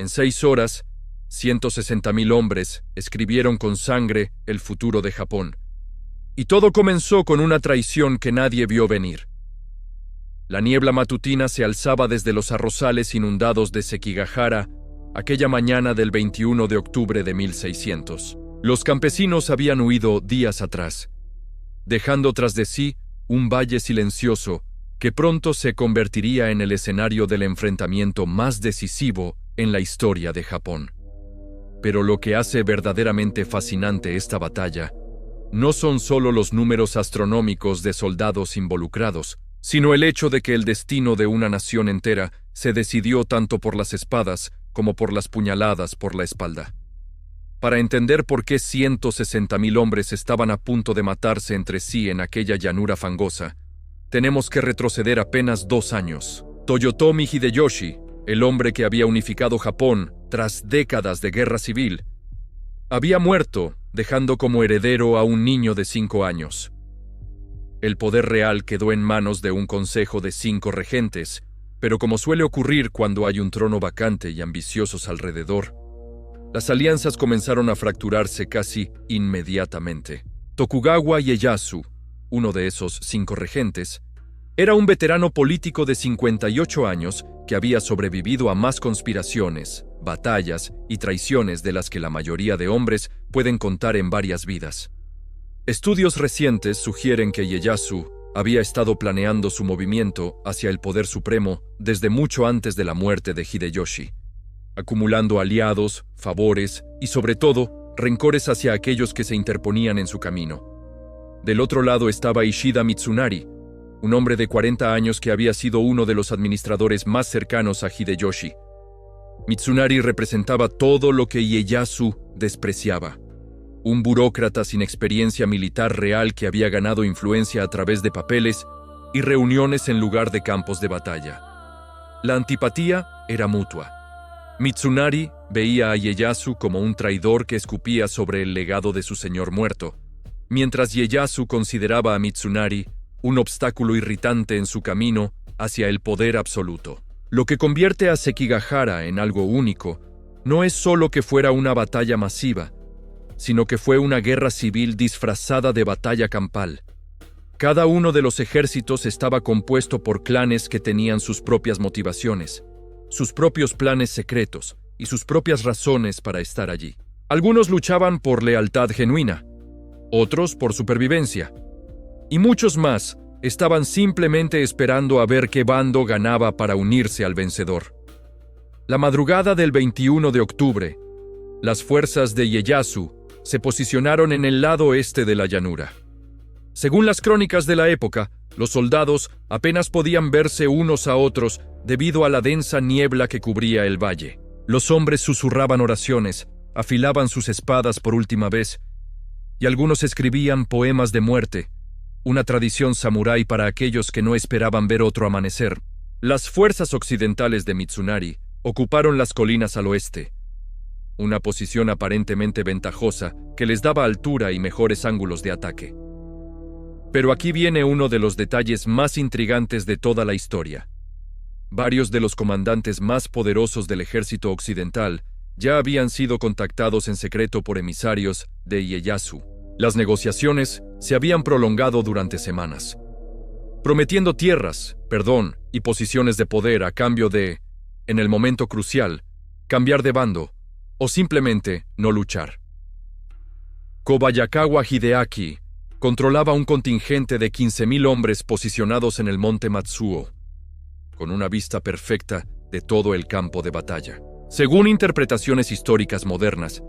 En 6 horas, 160.000 hombres escribieron con sangre el futuro de Japón. Y todo comenzó con una traición que nadie vio venir. La niebla matutina se alzaba desde los arrozales inundados de Sekigahara aquella mañana del 21 de octubre de 1600. Los campesinos habían huido días atrás, dejando tras de sí un valle silencioso que pronto se convertiría en el escenario del enfrentamiento más decisivo en la historia de Japón. Pero lo que hace verdaderamente fascinante esta batalla no son solo los números astronómicos de soldados involucrados, sino el hecho de que el destino de una nación entera se decidió tanto por las espadas como por las puñaladas por la espalda. Para entender por qué 160.000 hombres estaban a punto de matarse entre sí en aquella llanura fangosa, tenemos que retroceder apenas 2 años. Toyotomi Hideyoshi, el hombre que había unificado Japón tras décadas de guerra civil, había muerto, dejando como heredero a un niño de 5 años. El poder real quedó en manos de un consejo de 5 regentes, pero como suele ocurrir cuando hay un trono vacante y ambiciosos alrededor, las alianzas comenzaron a fracturarse casi inmediatamente. Tokugawa Ieyasu, uno de esos 5 regentes, era un veterano político de 58 años que había sobrevivido a más conspiraciones, batallas y traiciones de las que la mayoría de hombres pueden contar en varias vidas. Estudios recientes sugieren que Ieyasu había estado planeando su movimiento hacia el poder supremo desde mucho antes de la muerte de Hideyoshi, acumulando aliados, favores y, sobre todo, rencores hacia aquellos que se interponían en su camino. Del otro lado estaba Ishida Mitsunari, un hombre de 40 años que había sido uno de los administradores más cercanos a Hideyoshi. Mitsunari representaba todo lo que Ieyasu despreciaba. Un burócrata sin experiencia militar real que había ganado influencia a través de papeles y reuniones en lugar de campos de batalla. La antipatía era mutua. Mitsunari veía a Ieyasu como un traidor que escupía sobre el legado de su señor muerto, mientras Ieyasu consideraba a Mitsunari un obstáculo irritante en su camino hacia el poder absoluto. Lo que convierte a Sekigahara en algo único no es solo que fuera una batalla masiva, sino que fue una guerra civil disfrazada de batalla campal. Cada uno de los ejércitos estaba compuesto por clanes que tenían sus propias motivaciones, sus propios planes secretos y sus propias razones para estar allí. Algunos luchaban por lealtad genuina, otros por supervivencia, y muchos más estaban simplemente esperando a ver qué bando ganaba para unirse al vencedor. La madrugada del 21 de octubre, las fuerzas de Ieyasu se posicionaron en el lado este de la llanura. Según las crónicas de la época, los soldados apenas podían verse unos a otros debido a la densa niebla que cubría el valle. Los hombres susurraban oraciones, afilaban sus espadas por última vez, y algunos escribían poemas de muerte, una tradición samurái para aquellos que no esperaban ver otro amanecer. Las fuerzas occidentales de Mitsunari ocuparon las colinas al oeste, una posición aparentemente ventajosa que les daba altura y mejores ángulos de ataque. Pero aquí viene uno de los detalles más intrigantes de toda la historia. Varios de los comandantes más poderosos del ejército occidental ya habían sido contactados en secreto por emisarios de Ieyasu. Las negociaciones se habían prolongado durante semanas, prometiendo tierras, perdón y posiciones de poder a cambio de, en el momento crucial, cambiar de bando o simplemente no luchar. Kobayakawa Hideaki controlaba un contingente de 15.000 hombres posicionados en el monte Matsuo, con una vista perfecta de todo el campo de batalla. Según interpretaciones históricas modernas,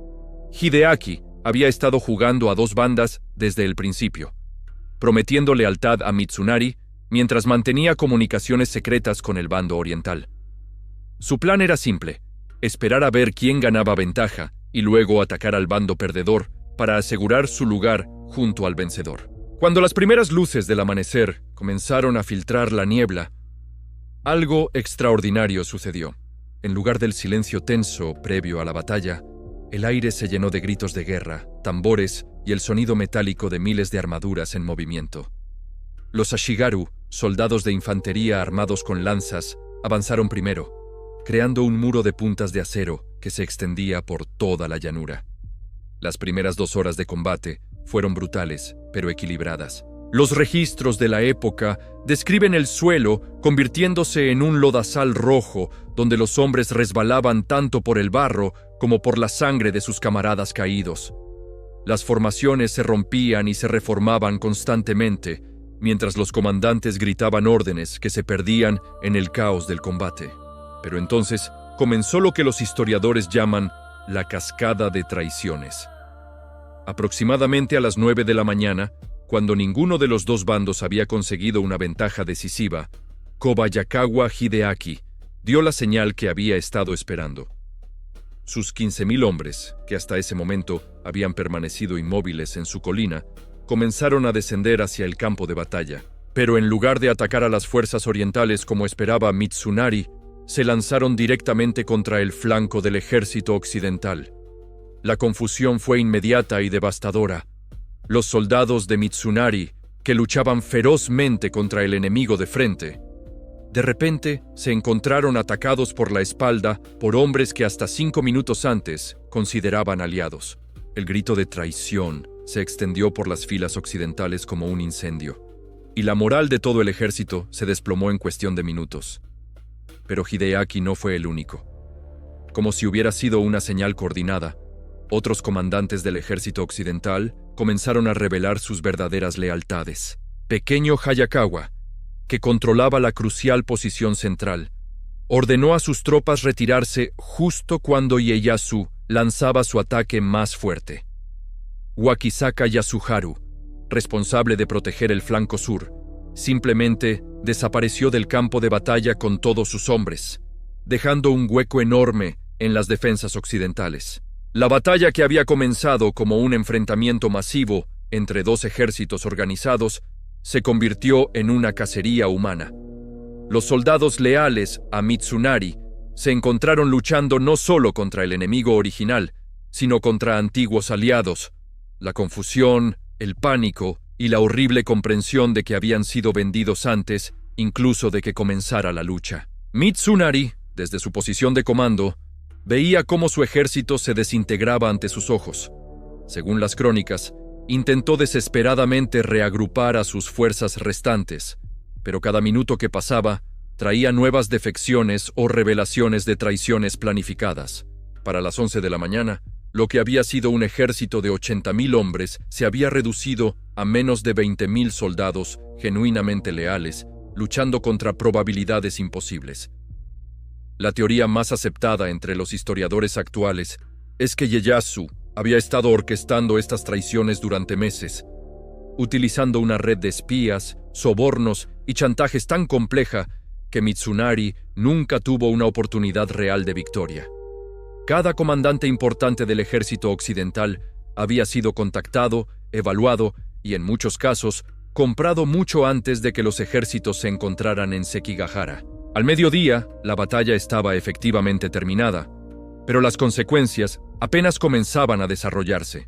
Hideaki había estado jugando a 2 bandas desde el principio, prometiendo lealtad a Mitsunari mientras mantenía comunicaciones secretas con el bando oriental. Su plan era simple: esperar a ver quién ganaba ventaja y luego atacar al bando perdedor para asegurar su lugar junto al vencedor. Cuando las primeras luces del amanecer comenzaron a filtrar la niebla, algo extraordinario sucedió. En lugar del silencio tenso previo a la batalla, el aire se llenó de gritos de guerra, tambores y el sonido metálico de miles de armaduras en movimiento. Los Ashigaru, soldados de infantería armados con lanzas, avanzaron primero, creando un muro de puntas de acero que se extendía por toda la llanura. Las primeras 2 horas de combate fueron brutales, pero equilibradas. Los registros de la época describen el suelo convirtiéndose en un lodazal rojo, donde los hombres resbalaban tanto por el barro como por la sangre de sus camaradas caídos. Las formaciones se rompían y se reformaban constantemente, mientras los comandantes gritaban órdenes que se perdían en el caos del combate. Pero entonces comenzó lo que los historiadores llaman la cascada de traiciones. Aproximadamente a las 9 de la mañana, cuando ninguno de los 2 bandos había conseguido una ventaja decisiva, Kobayakawa Hideaki dio la señal que había estado esperando. Sus 15,000 hombres, que hasta ese momento habían permanecido inmóviles en su colina, comenzaron a descender hacia el campo de batalla. Pero en lugar de atacar a las fuerzas orientales como esperaba Mitsunari, se lanzaron directamente contra el flanco del ejército occidental. La confusión fue inmediata y devastadora. Los soldados de Mitsunari, que luchaban ferozmente contra el enemigo de frente, de repente se encontraron atacados por la espalda por hombres que hasta 5 minutos antes consideraban aliados. El grito de traición se extendió por las filas occidentales como un incendio, y la moral de todo el ejército se desplomó en cuestión de minutos. Pero Hideaki no fue el único. Como si hubiera sido una señal coordinada, otros comandantes del ejército occidental comenzaron a revelar sus verdaderas lealtades. Pequeño Hayakawa, que controlaba la crucial posición central, ordenó a sus tropas retirarse justo cuando Ieyasu lanzaba su ataque más fuerte. Wakisaka Yasuharu, responsable de proteger el flanco sur, simplemente desapareció del campo de batalla con todos sus hombres, dejando un hueco enorme en las defensas occidentales. La batalla, que había comenzado como un enfrentamiento masivo entre 2 ejércitos organizados, se convirtió en una cacería humana. Los soldados leales a Mitsunari se encontraron luchando no solo contra el enemigo original, sino contra antiguos aliados. La confusión, el pánico y la horrible comprensión de que habían sido vendidos antes, incluso de que comenzara la lucha. Mitsunari, desde su posición de comando, veía cómo su ejército se desintegraba ante sus ojos. Según las crónicas, intentó desesperadamente reagrupar a sus fuerzas restantes, pero cada minuto que pasaba traía nuevas defecciones o revelaciones de traiciones planificadas. Para las 11 de la mañana, lo que había sido un ejército de 80,000 hombres se había reducido a menos de 20,000 soldados genuinamente leales, luchando contra probabilidades imposibles. La teoría más aceptada entre los historiadores actuales es que Ieyasu había estado orquestando estas traiciones durante meses, utilizando una red de espías, sobornos y chantajes tan compleja que Mitsunari nunca tuvo una oportunidad real de victoria. Cada comandante importante del ejército occidental había sido contactado, evaluado y, en muchos casos, comprado mucho antes de que los ejércitos se encontraran en Sekigahara. Al mediodía, la batalla estaba efectivamente terminada, pero las consecuencias apenas comenzaban a desarrollarse.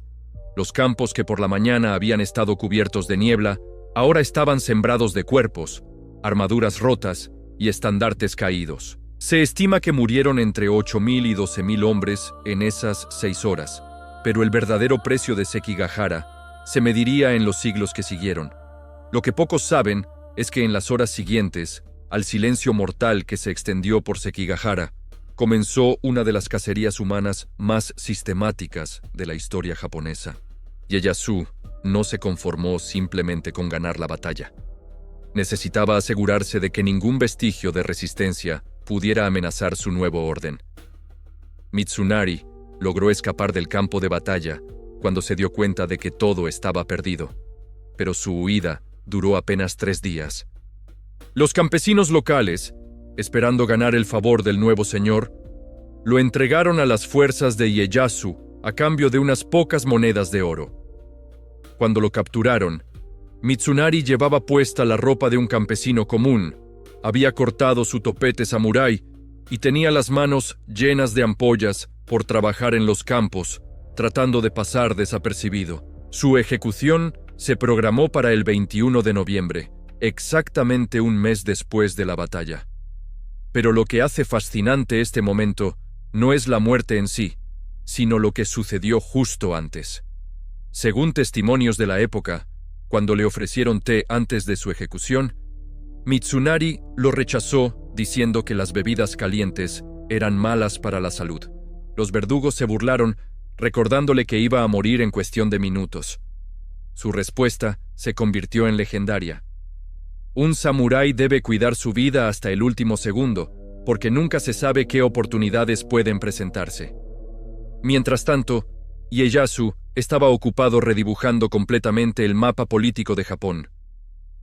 Los campos que por la mañana habían estado cubiertos de niebla, ahora estaban sembrados de cuerpos, armaduras rotas y estandartes caídos. Se estima que murieron entre 8,000 y 12,000 hombres en esas 6 horas, pero el verdadero precio de Sekigahara se mediría en los siglos que siguieron. Lo que pocos saben es que en las horas siguientes, al silencio mortal que se extendió por Sekigahara, comenzó una de las cacerías humanas más sistemáticas de la historia japonesa. Ieyasu no se conformó simplemente con ganar la batalla. Necesitaba asegurarse de que ningún vestigio de resistencia pudiera amenazar su nuevo orden. Mitsunari logró escapar del campo de batalla cuando se dio cuenta de que todo estaba perdido, pero su huida duró apenas 3 días. Los campesinos locales, esperando ganar el favor del nuevo señor, lo entregaron a las fuerzas de Ieyasu a cambio de unas pocas monedas de oro. Cuando lo capturaron, Mitsunari llevaba puesta la ropa de un campesino común, había cortado su topete samurái y tenía las manos llenas de ampollas por trabajar en los campos, tratando de pasar desapercibido. Su ejecución se programó para el 21 de noviembre, exactamente un mes después de la batalla. Pero lo que hace fascinante este momento no es la muerte en sí, sino lo que sucedió justo antes. Según testimonios de la época, cuando le ofrecieron té antes de su ejecución, Mitsunari lo rechazó diciendo que las bebidas calientes eran malas para la salud. Los verdugos se burlaron, recordándole que iba a morir en cuestión de minutos. Su respuesta se convirtió en legendaria. Un samurái debe cuidar su vida hasta el último segundo, porque nunca se sabe qué oportunidades pueden presentarse. Mientras tanto, Ieyasu estaba ocupado redibujando completamente el mapa político de Japón.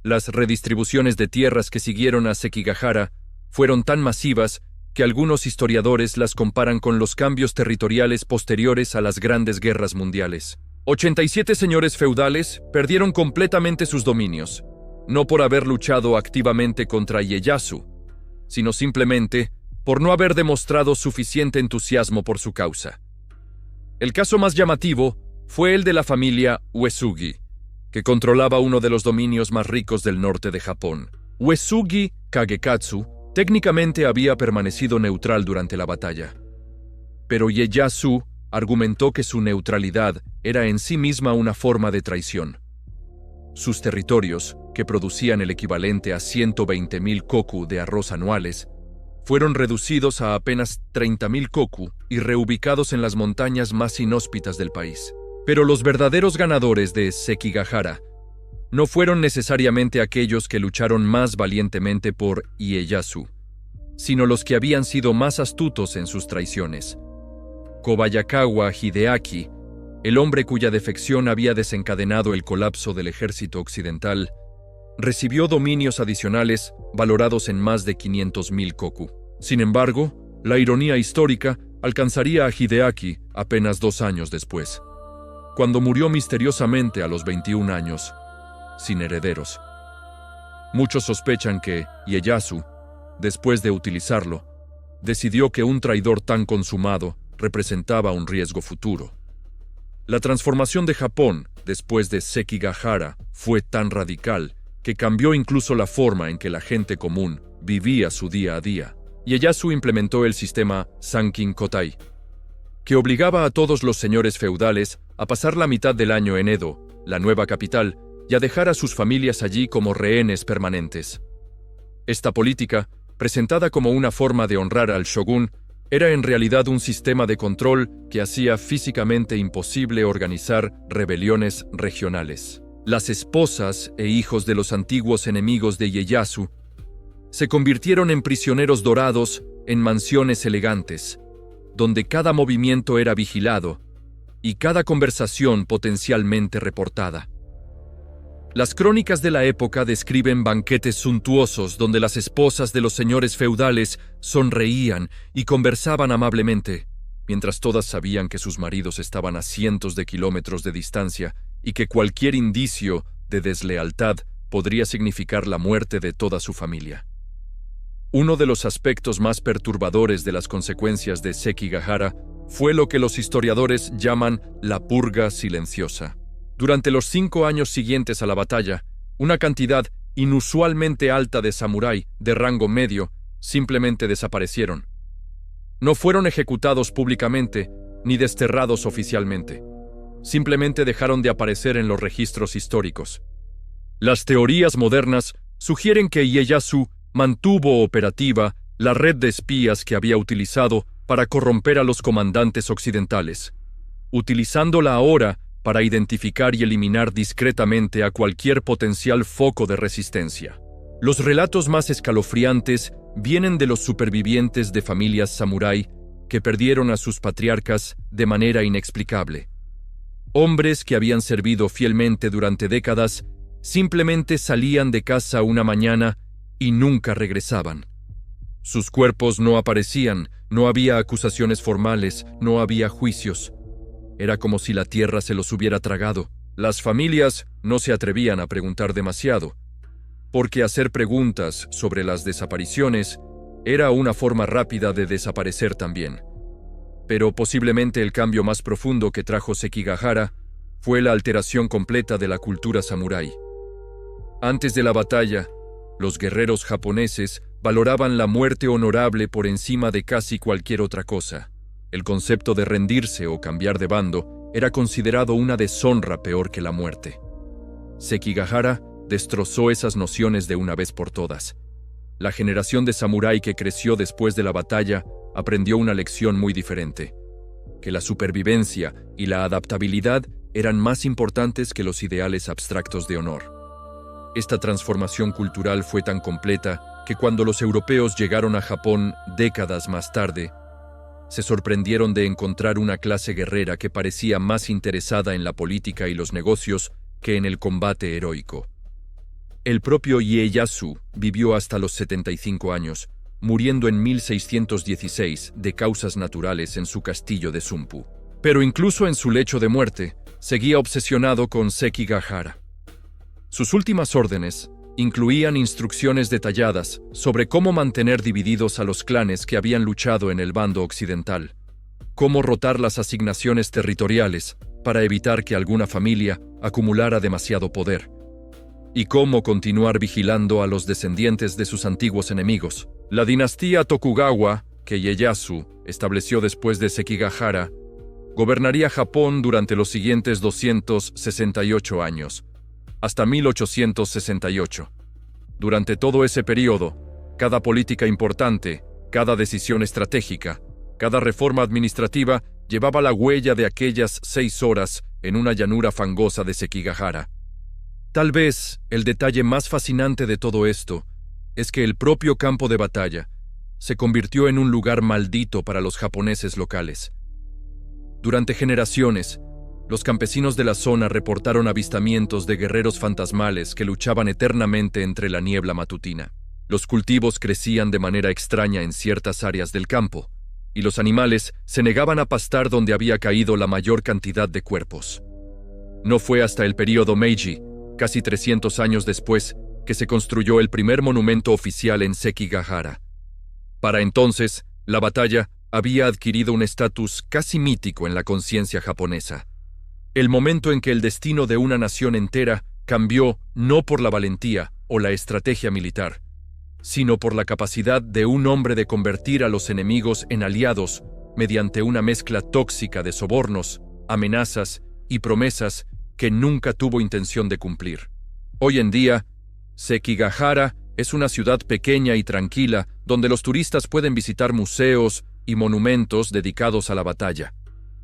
Las redistribuciones de tierras que siguieron a Sekigahara fueron tan masivas que algunos historiadores las comparan con los cambios territoriales posteriores a las grandes guerras mundiales. 87 señores feudales perdieron completamente sus dominios, no por haber luchado activamente contra Ieyasu, sino simplemente por no haber demostrado suficiente entusiasmo por su causa. El caso más llamativo fue el de la familia Uesugi, que controlaba uno de los dominios más ricos del norte de Japón. Uesugi Kagekatsu técnicamente había permanecido neutral durante la batalla, pero Ieyasu argumentó que su neutralidad era en sí misma una forma de traición. Sus territorios, que producían el equivalente a 120,000 koku de arroz anuales, fueron reducidos a apenas 30,000 koku y reubicados en las montañas más inhóspitas del país. Pero los verdaderos ganadores de Sekigahara no fueron necesariamente aquellos que lucharon más valientemente por Ieyasu, sino los que habían sido más astutos en sus traiciones. Kobayakawa Hideaki, el hombre cuya defección había desencadenado el colapso del ejército occidental, recibió dominios adicionales valorados en más de 500,000 koku. Sin embargo, la ironía histórica alcanzaría a Hideaki apenas 2 años después, cuando murió misteriosamente a los 21 años, sin herederos. Muchos sospechan que Ieyasu, después de utilizarlo, decidió que un traidor tan consumado representaba un riesgo futuro. La transformación de Japón después de Sekigahara fue tan radical que cambió incluso la forma en que la gente común vivía su día a día. Ieyasu implementó el sistema Sankin Kotai, que obligaba a todos los señores feudales a pasar la mitad del año en Edo, la nueva capital, y a dejar a sus familias allí como rehenes permanentes. Esta política, presentada como una forma de honrar al shogun, era en realidad un sistema de control que hacía físicamente imposible organizar rebeliones regionales. Las esposas e hijos de los antiguos enemigos de Ieyasu se convirtieron en prisioneros dorados en mansiones elegantes, donde cada movimiento era vigilado y cada conversación potencialmente reportada. Las crónicas de la época describen banquetes suntuosos donde las esposas de los señores feudales sonreían y conversaban amablemente, mientras todas sabían que sus maridos estaban a cientos de kilómetros de distancia y que cualquier indicio de deslealtad podría significar la muerte de toda su familia. Uno de los aspectos más perturbadores de las consecuencias de Sekigahara fue lo que los historiadores llaman la purga silenciosa. Durante los 5 años siguientes a la batalla, una cantidad inusualmente alta de samurái de rango medio simplemente desaparecieron. No fueron ejecutados públicamente ni desterrados oficialmente. Simplemente dejaron de aparecer en los registros históricos. Las teorías modernas sugieren que Ieyasu mantuvo operativa la red de espías que había utilizado para corromper a los comandantes occidentales, utilizándola ahora para identificar y eliminar discretamente a cualquier potencial foco de resistencia. Los relatos más escalofriantes vienen de los supervivientes de familias samurái que perdieron a sus patriarcas de manera inexplicable. Hombres que habían servido fielmente durante décadas simplemente salían de casa una mañana y nunca regresaban. Sus cuerpos no aparecían, no había acusaciones formales, no había juicios. Era como si la tierra se los hubiera tragado. Las familias no se atrevían a preguntar demasiado, porque hacer preguntas sobre las desapariciones era una forma rápida de desaparecer también. Pero posiblemente el cambio más profundo que trajo Sekigahara fue la alteración completa de la cultura samurái. Antes de la batalla, los guerreros japoneses valoraban la muerte honorable por encima de casi cualquier otra cosa. El concepto de rendirse o cambiar de bando era considerado una deshonra peor que la muerte. Sekigahara destrozó esas nociones de una vez por todas. La generación de samurái que creció después de la batalla aprendió una lección muy diferente: que la supervivencia y la adaptabilidad eran más importantes que los ideales abstractos de honor. Esta transformación cultural fue tan completa que cuando los europeos llegaron a Japón décadas más tarde, se sorprendieron de encontrar una clase guerrera que parecía más interesada en la política y los negocios que en el combate heroico. El propio Ieyasu vivió hasta los 75 años, muriendo en 1616 de causas naturales en su castillo de Sumpu. Pero incluso en su lecho de muerte, seguía obsesionado con Sekigahara. Sus últimas órdenes incluían instrucciones detalladas sobre cómo mantener divididos a los clanes que habían luchado en el bando occidental, cómo rotar las asignaciones territoriales para evitar que alguna familia acumulara demasiado poder, y cómo continuar vigilando a los descendientes de sus antiguos enemigos. La dinastía Tokugawa, que Ieyasu estableció después de Sekigahara, gobernaría Japón durante los siguientes 268 años, hasta 1868. Durante todo ese periodo, cada política importante, cada decisión estratégica, cada reforma administrativa llevaba la huella de aquellas 6 horas en una llanura fangosa de Sekigahara. Tal vez el detalle más fascinante de todo esto es que el propio campo de batalla se convirtió en un lugar maldito para los japoneses locales. Durante generaciones, los campesinos de la zona reportaron avistamientos de guerreros fantasmales que luchaban eternamente entre la niebla matutina. Los cultivos crecían de manera extraña en ciertas áreas del campo, y los animales se negaban a pastar donde había caído la mayor cantidad de cuerpos. No fue hasta el período Meiji, casi 300 años después, que se construyó el primer monumento oficial en Sekigahara. Para entonces, la batalla había adquirido un estatus casi mítico en la conciencia japonesa. El momento en que el destino de una nación entera cambió no por la valentía o la estrategia militar, sino por la capacidad de un hombre de convertir a los enemigos en aliados mediante una mezcla tóxica de sobornos, amenazas y promesas que nunca tuvo intención de cumplir. Hoy en día, Sekigahara es una ciudad pequeña y tranquila donde los turistas pueden visitar museos y monumentos dedicados a la batalla.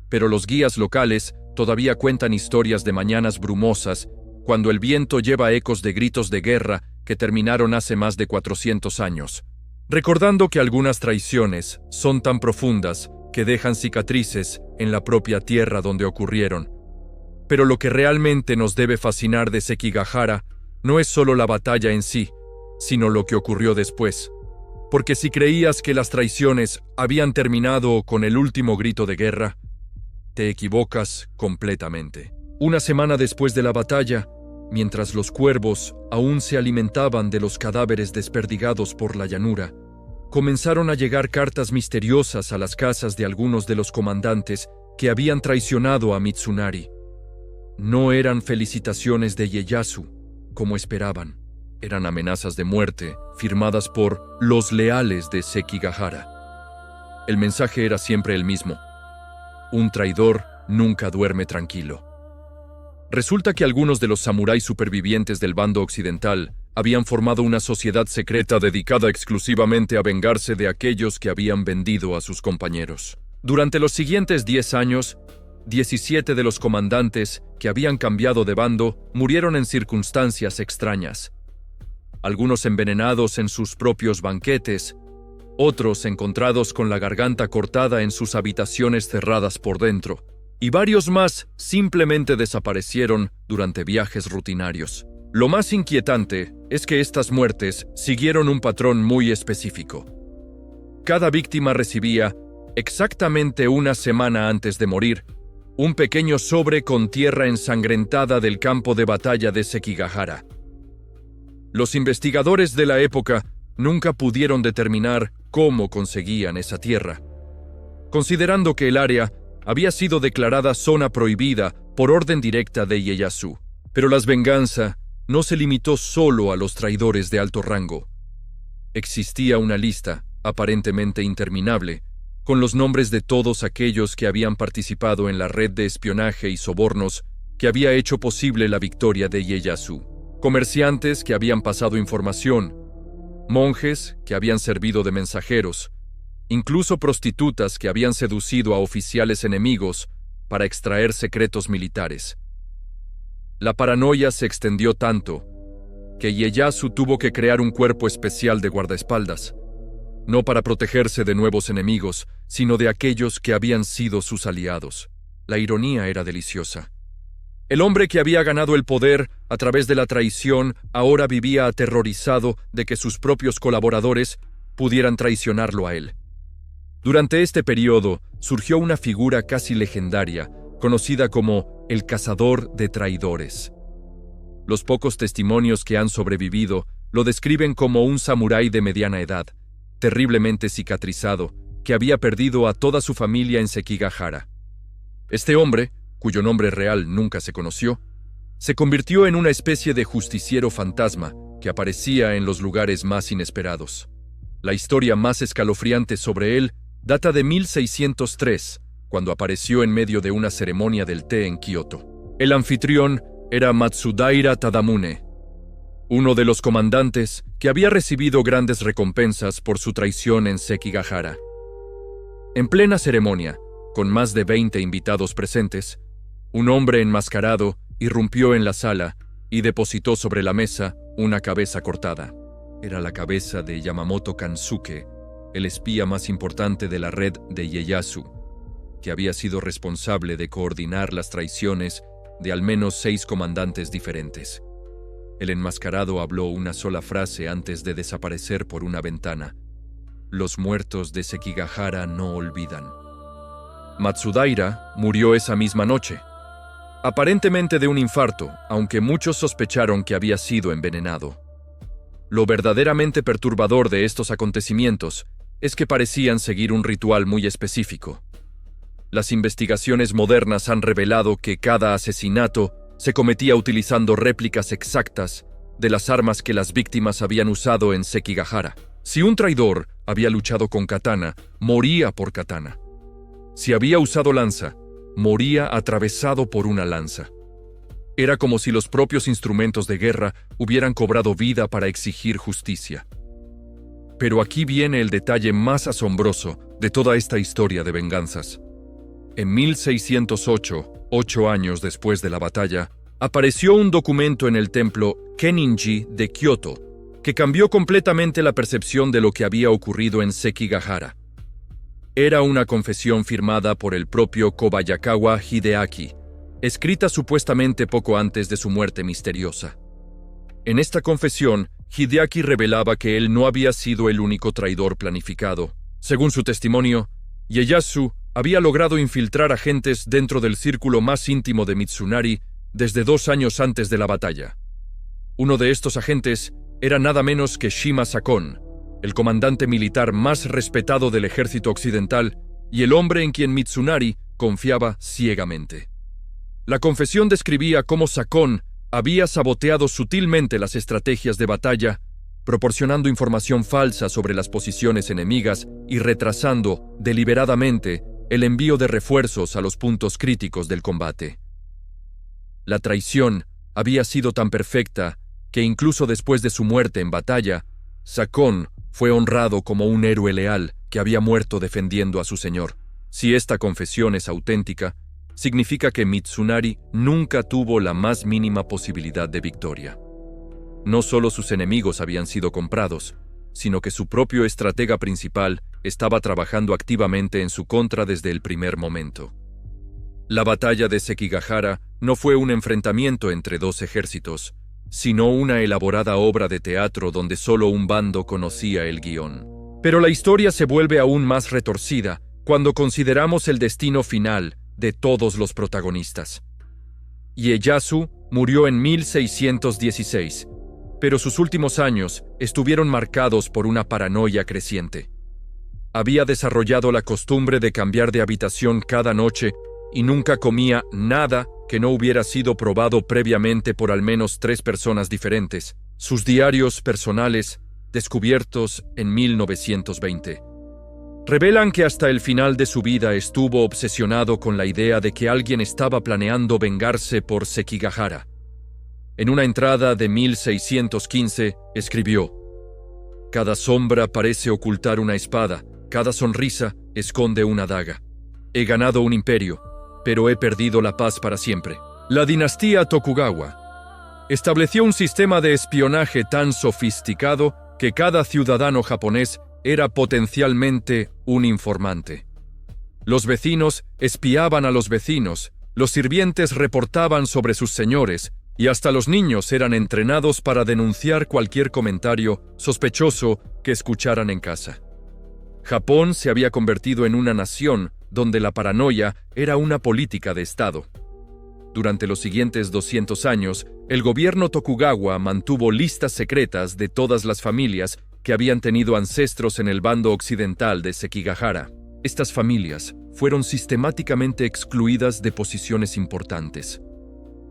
Pero los guías locales todavía cuentan historias de mañanas brumosas cuando el viento lleva ecos de gritos de guerra que terminaron hace más de 400 años, recordando que algunas traiciones son tan profundas que dejan cicatrices en la propia tierra donde ocurrieron. Pero lo que realmente nos debe fascinar de Sekigahara no es solo la batalla en sí, sino lo que ocurrió después. Porque si creías que las traiciones habían terminado con el último grito de guerra, te equivocas completamente. Una semana después de la batalla, mientras los cuervos aún se alimentaban de los cadáveres desperdigados por la llanura, comenzaron a llegar cartas misteriosas a las casas de algunos de los comandantes que habían traicionado a Mitsunari. No eran felicitaciones de Ieyasu, como esperaban. Eran amenazas de muerte, firmadas por los leales de Sekigahara. El mensaje era siempre el mismo: un traidor nunca duerme tranquilo. Resulta que algunos de los samuráis supervivientes del bando occidental habían formado una sociedad secreta dedicada exclusivamente a vengarse de aquellos que habían vendido a sus compañeros. Durante los siguientes 10 años, 17 de los comandantes que habían cambiado de bando murieron en circunstancias extrañas. Algunos envenenados en sus propios banquetes, otros encontrados con la garganta cortada en sus habitaciones cerradas por dentro, y varios más simplemente desaparecieron durante viajes rutinarios. Lo más inquietante es que estas muertes siguieron un patrón muy específico. Cada víctima recibía, exactamente una semana antes de morir, un pequeño sobre con tierra ensangrentada del campo de batalla de Sekigahara. Los investigadores de la época nunca pudieron determinar cómo conseguían esa tierra, considerando que el área había sido declarada zona prohibida por orden directa de Ieyasu. Pero la venganza no se limitó solo a los traidores de alto rango. existía una lista, aparentemente interminable, con los nombres de todos aquellos que habían participado en la red de espionaje y sobornos que había hecho posible la victoria de Ieyasu. Comerciantes que habían pasado información, monjes que habían servido de mensajeros, incluso prostitutas que habían seducido a oficiales enemigos para extraer secretos militares. La paranoia se extendió tanto que Ieyasu tuvo que crear un cuerpo especial de guardaespaldas, no para protegerse de nuevos enemigos, sino de aquellos que habían sido sus aliados. La ironía era deliciosa. El hombre que había ganado el poder a través de la traición ahora vivía aterrorizado de que sus propios colaboradores pudieran traicionarlo a él. Durante este periodo surgió una figura casi legendaria, conocida como el cazador de traidores. Los pocos testimonios que han sobrevivido lo describen como un samurái de mediana edad, terriblemente cicatrizado, que había perdido a toda su familia en Sekigahara. Este hombre, cuyo nombre real nunca se conoció, se convirtió en una especie de justiciero fantasma que aparecía en los lugares más inesperados. La historia más escalofriante sobre él data de 1603, cuando apareció en medio de una ceremonia del té en Kioto. El anfitrión era Matsudaira Tadamune, uno de los comandantes que había recibido grandes recompensas por su traición en Sekigahara. En plena ceremonia, con más de 20 invitados presentes, un hombre enmascarado irrumpió en la sala y depositó sobre la mesa una cabeza cortada. Era la cabeza de Yamamoto Kansuke, el espía más importante de la red de Ieyasu, que había sido responsable de coordinar las traiciones de al menos 6 comandantes diferentes. El enmascarado habló una sola frase antes de desaparecer por una ventana. Los muertos de Sekigahara no olvidan. Matsudaira murió esa misma noche, aparentemente de un infarto, aunque muchos sospecharon que había sido envenenado. Lo verdaderamente perturbador de estos acontecimientos es que parecían seguir un ritual muy específico. Las investigaciones modernas han revelado que cada asesinato se cometía utilizando réplicas exactas de las armas que las víctimas habían usado en Sekigahara. Si un traidor había luchado con katana, moría por katana. Si había usado lanza, moría atravesado por una lanza. Era como si los propios instrumentos de guerra hubieran cobrado vida para exigir justicia. Pero aquí viene el detalle más asombroso de toda esta historia de venganzas. En 1608, 8 años después de la batalla, apareció un documento en el templo Kenninji de Kioto que cambió completamente la percepción de lo que había ocurrido en Sekigahara. Era una confesión firmada por el propio Kobayakawa Hideaki, escrita supuestamente poco antes de su muerte misteriosa. En esta confesión, Hideaki revelaba que él no había sido el único traidor planificado. Según su testimonio, Ieyasu había logrado infiltrar agentes dentro del círculo más íntimo de Mitsunari desde 2 años antes de la batalla. Uno de estos agentes era nada menos que Shima Sakon, el comandante militar más respetado del ejército occidental y el hombre en quien Mitsunari confiaba ciegamente. La confesión describía cómo Sakon había saboteado sutilmente las estrategias de batalla, proporcionando información falsa sobre las posiciones enemigas y retrasando deliberadamente el envío de refuerzos a los puntos críticos del combate. La traición había sido tan perfecta que incluso después de su muerte en batalla, Sakon fue honrado como un héroe leal que había muerto defendiendo a su señor. Si esta confesión es auténtica, significa que Mitsunari nunca tuvo la más mínima posibilidad de victoria. No solo sus enemigos habían sido comprados, sino que su propio estratega principal estaba trabajando activamente en su contra desde el primer momento. La batalla de Sekigahara no fue un enfrentamiento entre 2 ejércitos, sino una elaborada obra de teatro donde solo un bando conocía el guión. Pero la historia se vuelve aún más retorcida cuando consideramos el destino final de todos los protagonistas. Ieyasu murió en 1616, pero sus últimos años estuvieron marcados por una paranoia creciente. Había desarrollado la costumbre de cambiar de habitación cada noche y nunca comía nada que no hubiera sido probado previamente por al menos 3 personas diferentes. Sus diarios personales descubiertos en 1920. Revelan que hasta el final de su vida estuvo obsesionado con la idea de que alguien estaba planeando vengarse por Sekigahara. En una entrada de 1615 escribió: «Cada sombra parece ocultar una espada, cada sonrisa esconde una daga. He ganado un imperio, pero he perdido la paz para siempre». La dinastía Tokugawa estableció un sistema de espionaje tan sofisticado que cada ciudadano japonés era potencialmente un informante. Los vecinos espiaban a los vecinos, los sirvientes reportaban sobre sus señores, y hasta los niños eran entrenados para denunciar cualquier comentario sospechoso que escucharan en casa. Japón se había convertido en una nación donde la paranoia era una política de Estado. Durante los siguientes 200 años, el gobierno Tokugawa mantuvo listas secretas de todas las familias que habían tenido ancestros en el bando occidental de Sekigahara. Estas familias fueron sistemáticamente excluidas de posiciones importantes.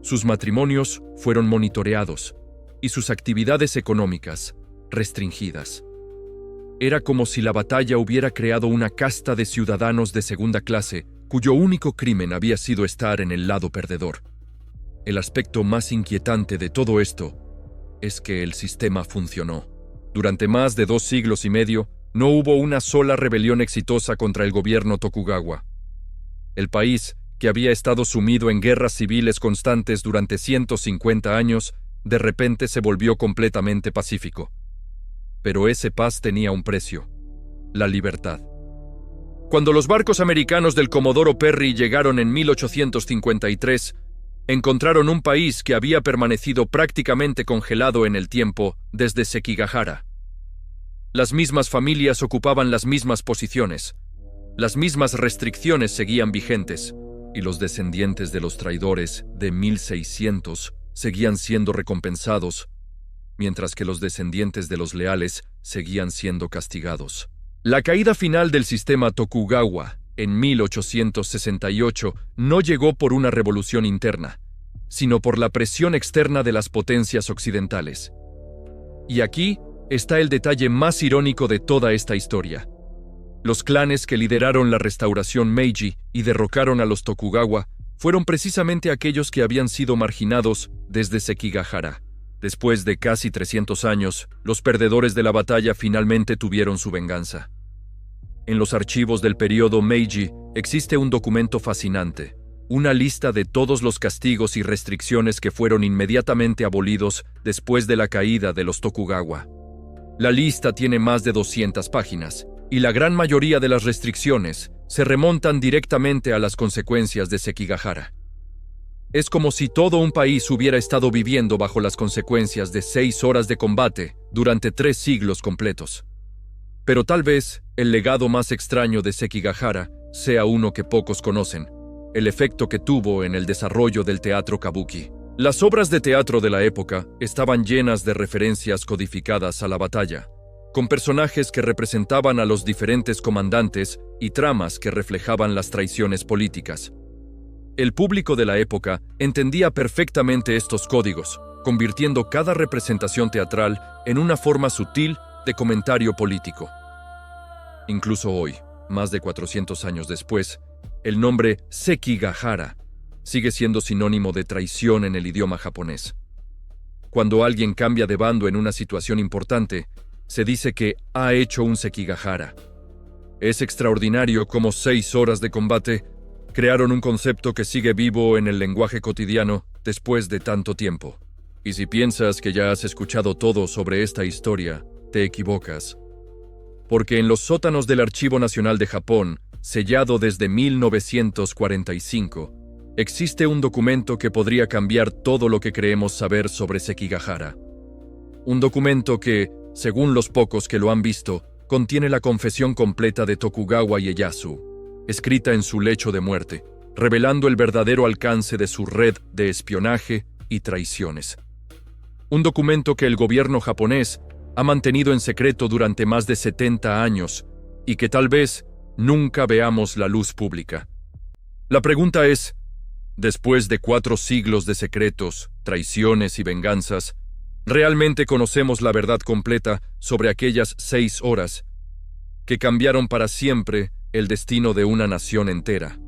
Sus matrimonios fueron monitoreados y sus actividades económicas restringidas. Era como si la batalla hubiera creado una casta de ciudadanos de segunda clase cuyo único crimen había sido estar en el lado perdedor. El aspecto más inquietante de todo esto es que el sistema funcionó. Durante más de 2 siglos y medio, no hubo una sola rebelión exitosa contra el gobierno Tokugawa. El país, que había estado sumido en guerras civiles constantes durante 150 años, de repente se volvió completamente pacífico. Pero ese paz tenía un precio: la libertad. Cuando los barcos americanos del Comodoro Perry llegaron en 1853, encontraron un país que había permanecido prácticamente congelado en el tiempo desde Sekigahara. Las mismas familias ocupaban las mismas posiciones, las mismas restricciones seguían vigentes, y los descendientes de los traidores de 1600 seguían siendo recompensados, mientras que los descendientes de los leales seguían siendo castigados. La caída final del sistema Tokugawa en 1868 no llegó por una revolución interna, sino por la presión externa de las potencias occidentales. Y aquí está el detalle más irónico de toda esta historia. Los clanes que lideraron la restauración Meiji y derrocaron a los Tokugawa fueron precisamente aquellos que habían sido marginados desde Sekigahara. Después de casi 300 años, los perdedores de la batalla finalmente tuvieron su venganza. En los archivos del período Meiji existe un documento fascinante, una lista de todos los castigos y restricciones que fueron inmediatamente abolidos después de la caída de los Tokugawa. La lista tiene más de 200 páginas, y la gran mayoría de las restricciones se remontan directamente a las consecuencias de Sekigahara. Es como si todo un país hubiera estado viviendo bajo las consecuencias de 6 horas de combate durante 3 siglos completos. Pero tal vez el legado más extraño de Sekigahara sea uno que pocos conocen: el efecto que tuvo en el desarrollo del teatro kabuki. Las obras de teatro de la época estaban llenas de referencias codificadas a la batalla, con personajes que representaban a los diferentes comandantes y tramas que reflejaban las traiciones políticas. El público de la época entendía perfectamente estos códigos, convirtiendo cada representación teatral en una forma sutil de comentario político. Incluso hoy, más de 400 años después, el nombre Sekigahara sigue siendo sinónimo de traición en el idioma japonés. Cuando alguien cambia de bando en una situación importante, se dice que ha hecho un Sekigahara. Es extraordinario cómo 6 horas de combate crearon un concepto que sigue vivo en el lenguaje cotidiano después de tanto tiempo. Y si piensas que ya has escuchado todo sobre esta historia, te equivocas. Porque en los sótanos del Archivo Nacional de Japón, sellado desde 1945, existe un documento que podría cambiar todo lo que creemos saber sobre Sekigahara. Un documento que, según los pocos que lo han visto, contiene la confesión completa de Tokugawa Ieyasu, escrita en su lecho de muerte, revelando el verdadero alcance de su red de espionaje y traiciones. Un documento que el gobierno japonés ha mantenido en secreto durante más de 70 años y que tal vez nunca veamos la luz pública. La pregunta es, después de 4 siglos de secretos, traiciones y venganzas, Realmente conocemos la verdad completa sobre aquellas 6 horas que cambiaron para siempre el destino de una nación entera.